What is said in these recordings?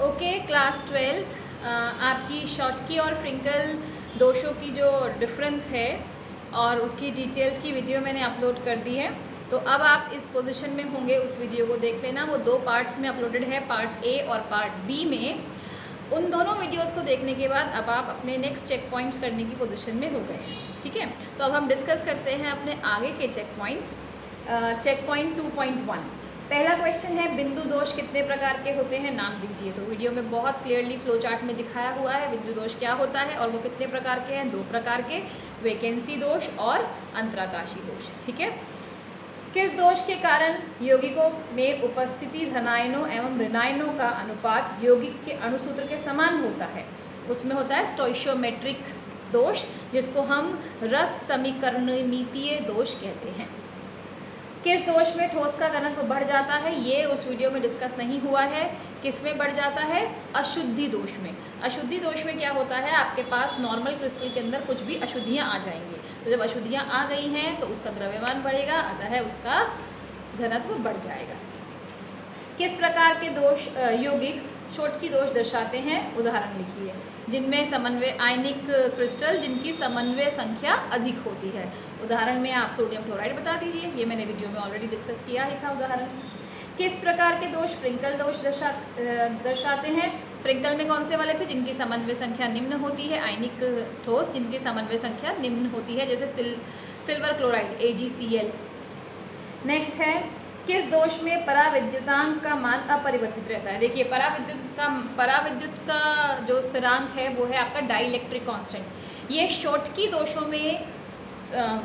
Okay, class 12th आपकी Schottky और फ्रिंकल दोषों की जो डिफरेंस है और उसकी डिटेल्स की वीडियो मैंने अपलोड कर दी है। तो अब आप इस पोजीशन में होंगे, उस वीडियो को देख लेना। वो 2 पार्ट्स में अपलोडेड है, पार्ट ए और पार्ट बी में। उन दोनों वीडियोस को देखने के बाद अब आप अपने नेक्स्ट चेक पॉइंट्स करने की पोजीशन में हो गए हैं। ठीक है, तो अब हम डिस्कस करते हैं अपने आगे के चेक पॉइंट्स। चेक पॉइंट 2.1, पहला क्वेश्चन है बिंदु दोष कितने प्रकार के होते हैं, नाम दीजिए। तो वीडियो में बहुत क्लियरली फ्लो चार्ट में दिखाया हुआ है बिंदु दोष क्या होता है और वो कितने प्रकार के हैं। 2 प्रकार के, वैकेंसी दोष और अंतराकाशी दोष। ठीक है, किस दोष के कारण यौगिकों में उपस्थिति धनायनों एवं ऋणायनों का अनुपात यौगिक के अणुसूत्र के समान होता है। उसमें होता है स्टोइशियोमेट्रिक दोष, जिसको हम रस समीकरणमितीय दोष कहते हैं। किस दोष में ठोस का घनत्व बढ़ जाता है, ये उस वीडियो में डिस्कस नहीं हुआ है। किस में बढ़ जाता है, अशुद्धि दोष में। अशुद्धि दोष में क्या होता है, आपके पास नॉर्मल क्रिस्टल के अंदर कुछ भी अशुद्धियाँ आ जाएंगी। तो जब अशुद्धियाँ आ गई हैं तो उसका द्रव्यमान बढ़ेगा, अतः उसका घनत्व बढ़ जाएगा। किस प्रकार के दोष यौगिक शॉटकी दोष दर्शाते हैं, उदाहरण लिखिए। जिनमें समन्वय आयनिक क्रिस्टल जिनकी समन्वय संख्या अधिक होती है। उदाहरण में आप सोडियम क्लोराइड बता दीजिए, ये मैंने वीडियो में ऑलरेडी डिस्कस किया ही था उदाहरण। किस प्रकार के दोष फ्रिंकल दोष दर्शाते हैं। फ्रिंकल में कौन से वाले थे, जिनकी समन्वय संख्या निम्न होती है। आयनिक ठोस जिनकी समन्वय संख्या निम्न होती है, जैसे सिल्वर क्लोराइड AgCl। नेक्स्ट है, किस दोष में पराविद्युतांक का मान अपरिवर्तित रहता है। देखिए, पराविद्युत का जो स्थिरांक है वो है आपका डाइलेक्ट्रिक कांस्टेंट। ये शॉटकी दोषों में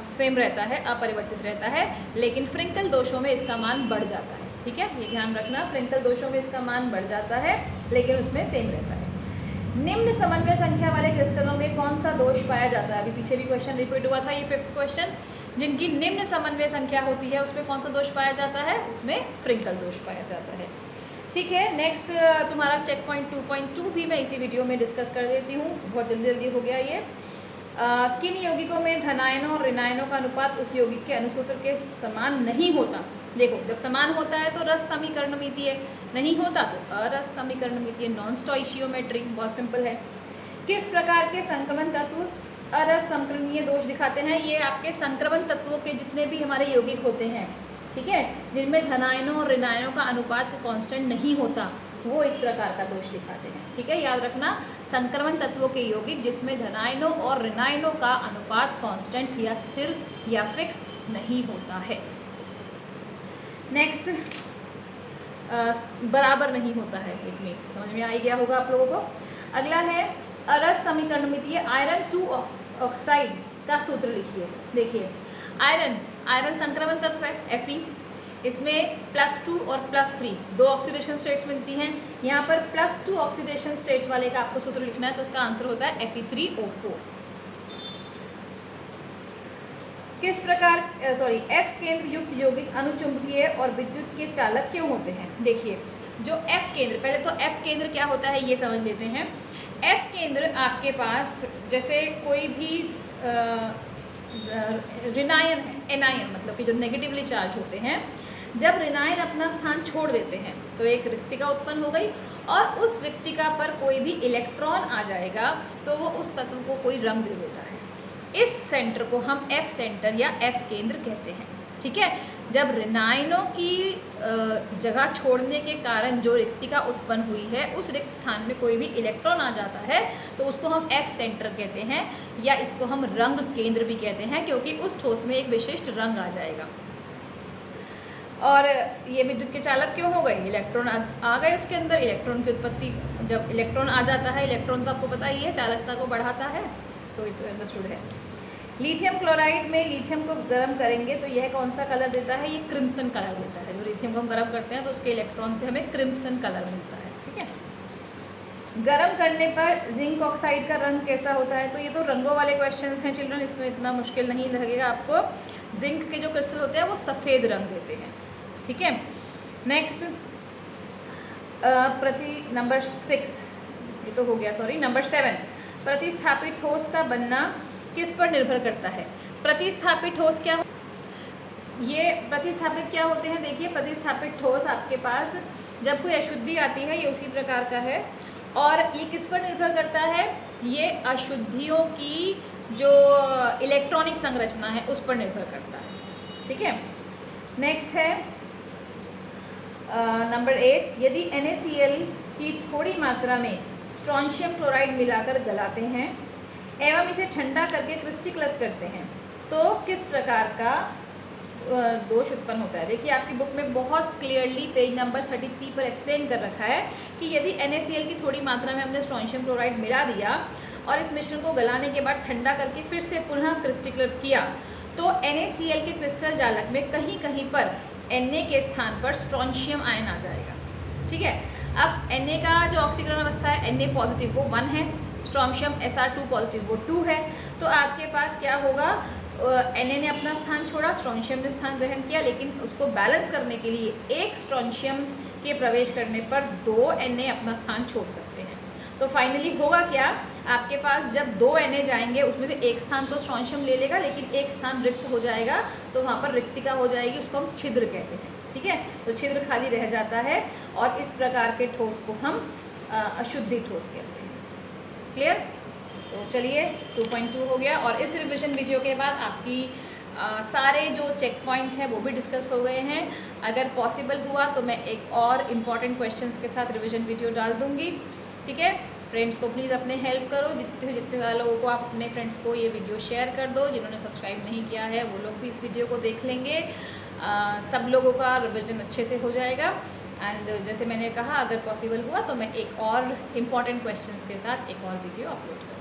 सेम रहता है, अपरिवर्तित रहता है, लेकिन फ्रिंकल दोषों में इसका मान बढ़ जाता है। ठीक है, ये ध्यान रखना, फ्रिंकल दोषों में इसका मान बढ़ जाता है लेकिन उसमें सेम रहता है। निम्न समन्वय संख्या वाले क्रिस्टलों में कौन सा दोष पाया जाता है। अभी पीछे भी क्वेश्चन रिपीट हुआ था, ये 5th क्वेश्चन। जिनकी निम्न समन्वय संख्या होती है उसमें कौन सा दोष पाया जाता है, उसमें फ्रिंकल दोष पाया जाता है। ठीक है, नेक्स्ट तुम्हारा चेक पॉइंट 2.2 भी मैं इसी वीडियो में डिस्कस कर देती हूँ, बहुत जल्दी हो गया ये। किन यौगिकों में धनायनों और ऋणायनों का अनुपात उस यौगिक के अणुसूत्र के समान नहीं होता। देखो, जब समान होता है तो रस समीकरणमितीय, नहीं होता तो अरस समीकरणमितीय, नॉन स्टोइशियोमेट्रिक, बहुत सिंपल है। किस प्रकार के संक्रमण तत्व अरस संक्रमणीय दोष दिखाते हैं। ये आपके संक्रमण तत्वों के जितने भी हमारे यौगिक होते हैं, ठीक है, जिनमें धनायनों और ऋणायनों का अनुपात कांस्टेंट नहीं होता, वो इस प्रकार का दोष दिखाते हैं। ठीक है, याद रखना, संक्रमण तत्वों के यौगिक जिसमें धनायनों और ऋणायनों का अनुपात कांस्टेंट या स्थिर या फिक्स नहीं होता है। नेक्स्ट, बराबर नहीं होता है, इट मीन्स समझ में आ गया होगा आप लोगों को। अगला है अरस समीकरणमितीय आयरन 2 ऑक्साइड का सूत्र लिखिए। देखिए, आयरन संक्रमण तत्व है Fe, इसमें +2 और +3 2 ऑक्सीडेशन स्टेट्स मिलती हैं। यहाँ पर +2 ऑक्सीडेशन स्टेट वाले का आपको सूत्र लिखना है, तो उसका आंसर होता है Fe3O4। किस प्रकार F केंद्र युक्त यौगिक अनुचुंबकीय और विद्युत के चालक क्यों होते हैं। देखिए, जो F केंद्र, पहले तो F केंद्र क्या होता है ये समझ लेते हैं। F केंद्र आपके पास जैसे कोई भी ऋणायन है, एनायन मतलब कि जो नेगेटिवली चार्ज होते हैं, जब ऋणायन अपना स्थान छोड़ देते हैं तो एक रिक्तिका उत्पन्न हो गई और उस रिक्तिका पर कोई भी इलेक्ट्रॉन आ जाएगा तो वो उस तत्व को कोई रंग दे देता है। इस सेंटर को हम F सेंटर या F केंद्र कहते हैं। ठीक है, जब ऋणायनों की जगह छोड़ने के कारण जो रिक्तिका उत्पन्न हुई है, उस रिक्त स्थान में कोई भी इलेक्ट्रॉन आ जाता है तो उसको हम F सेंटर कहते हैं, या इसको हम रंग केंद्र भी कहते हैं, क्योंकि उस ठोस में एक विशिष्ट रंग आ जाएगा। और ये विद्युत के चालक क्यों हो गए, इलेक्ट्रॉन आ गए उसके अंदर। इलेक्ट्रॉन की उत्पत्ति, जब इलेक्ट्रॉन आ जाता है, इलेक्ट्रॉन तो आपको पता ही है चालकता को बढ़ाता है, तो ये तो अंडरस्टूड है। लिथियम क्लोराइड में लिथियम को गर्म करेंगे तो यह कौन सा कलर देता है, ये क्रिम्सन कलर देता है। जो लिथियम को हम गर्म करते हैं तो उसके इलेक्ट्रॉन से हमें क्रिम्सन कलर मिलता है। ठीक है, गर्म करने पर जिंक ऑक्साइड का रंग कैसा होता है। तो ये तो रंगों वाले क्वेश्चंस हैं चिल्ड्रन, इसमें इतना मुश्किल नहीं लगेगा आपको। जिंक के जो क्रिस्टल होते हैं वो सफ़ेद रंग देते हैं। ठीक है, नेक्स्ट नंबर 6, ये तो हो गया, सॉरी, नंबर 7, प्रतिस्थापित ठोस का बनना किस पर निर्भर करता है। प्रतिस्थापित ठोस क्या, ये प्रतिस्थापित क्या होते हैं। देखिए, प्रतिस्थापित ठोस आपके पास जब कोई अशुद्धि आती है ये उसी प्रकार का है। और ये किस पर निर्भर करता है? ये अशुद्धियों की जो इलेक्ट्रॉनिक संरचना है उस पर निर्भर करता है। ठीक है, नेक्स्ट है नंबर 8, यदि NaCl की थोड़ी मात्रा में स्ट्रोंशियम क्लोराइड मिलाकर गलाते हैं एवं इसे ठंडा करके क्रिस्टलीकृत करते हैं तो किस प्रकार का दोष उत्पन्न होता है? देखिए आपकी बुक में बहुत क्लियरली पेज नंबर 33 पर एक्सप्लेन कर रखा है कि यदि NaCl की थोड़ी मात्रा में हमने स्ट्रोंशियम क्लोराइड मिला दिया और इस मिश्रण को गलाने के बाद ठंडा करके फिर से पुनः क्रिस्टलीकृत किया तो NaCl के क्रिस्टल जालक में कहीं कहीं पर Na के स्थान पर स्ट्रोंशियम आयन आ जाएगा। ठीक है, अब Na का जो ऑक्सीकरण अवस्था है Na पॉजिटिव वो 1 है, स्ट्रोंशियम Sr2 पॉजिटिव वो 2 है। तो आपके पास क्या होगा, Na ने अपना स्थान छोड़ा, स्ट्रोंशियम ने स्थान ग्रहण किया, लेकिन उसको बैलेंस करने के लिए एक स्ट्रोंशियम के प्रवेश करने पर 2 Na अपना स्थान छोड़ सकते हैं। तो फाइनली होगा क्या, आपके पास जब 2 Na जाएंगे उसमें से एक स्थान तो स्ट्रोंशियम ले लेगा लेकिन एक स्थान रिक्त हो जाएगा, तो वहाँ पर रिक्तिका हो जाएगी, उसको हम छिद्र कहते हैं। ठीक है, तो छिद्र खाली रह जाता है और इस प्रकार के ठोस को हम अशुद्धि ठोस कहते हैं। क्लियर? तो चलिए 2.2 हो गया और इस रिवीजन वीडियो के बाद आपकी सारे जो चेक पॉइंट्स हैं वो भी डिस्कस हो गए हैं। अगर पॉसिबल हुआ तो मैं एक और इम्पॉर्टेंट क्वेश्चंस के साथ रिवीजन वीडियो डाल दूँगी। ठीक है, फ्रेंड्स को प्लीज़ अपने हेल्प करो, जितने ज़्यादा लोगों को आप अपने फ्रेंड्स को ये वीडियो शेयर कर दो। जिन्होंने सब्सक्राइब नहीं किया है वो लोग भी इस वीडियो को देख लेंगे, सब लोगों का रिवीजन अच्छे से हो जाएगा। एंड जैसे मैंने कहा, अगर पॉसिबल हुआ तो मैं एक और इम्पॉर्टेंट क्वेश्चंस के साथ एक और वीडियो अपलोड